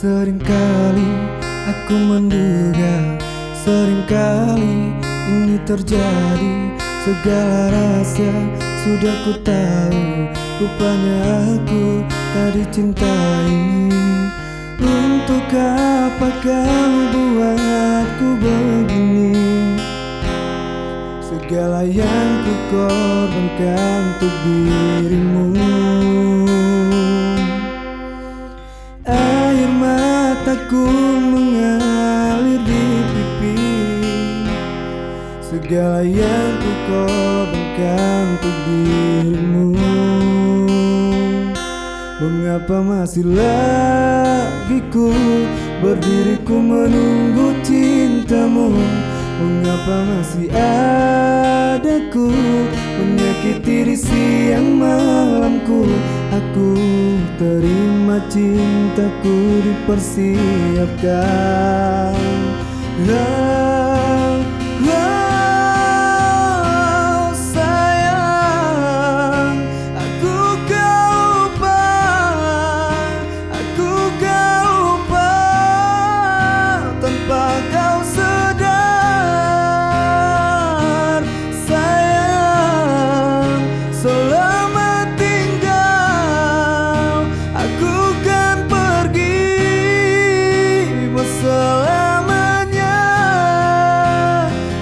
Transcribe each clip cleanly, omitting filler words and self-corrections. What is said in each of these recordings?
Seringkali aku menduga, seringkali ini terjadi. Segala rahasia sudah ku tahu, rupanya aku tak dicintai. Untuk apa kau buatku begini? Segala yang ku korbankan untuk dirimu. Air mataku mengalir di pipi. Segala yang ku korbankan untuk dirimu. Mengapa masih lagi ku berdiri ku menunggu cintamu? Mengapa masih ada ku menyakiti di siang malamku? Aku terima cintaku dipersiapkan. Sayang, aku kau lupa, aku kau lupa tanpa kau sadar. Sayang, selamat tinggal, aku kan pergi selamanya.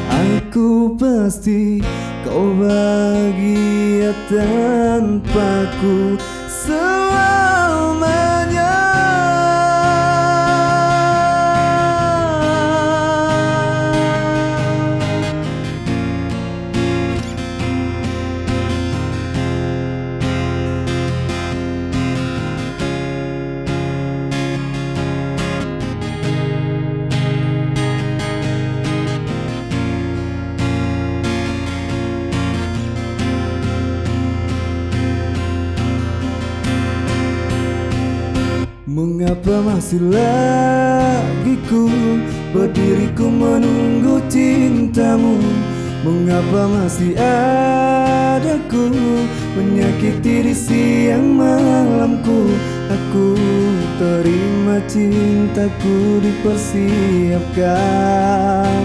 Aku pasti kau bahagia tanpaku selamanya. Mengapa masih lagi ku berdiri ku menunggu cintamu? Mengapa masih ada ku menyakiti di siang malamku? Aku terima cintaku dipersiapkan.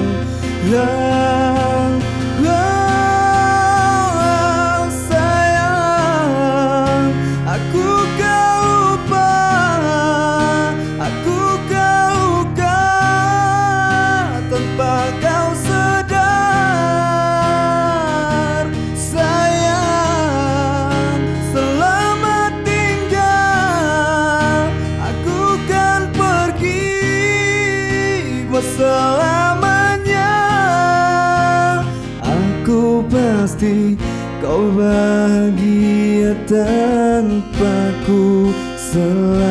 Sayang, aku tanpa kau sadar. Sayang, selamat tinggal, aku kan pergi selamanya. Aku pasti kau bahagia tanpaku selamanya.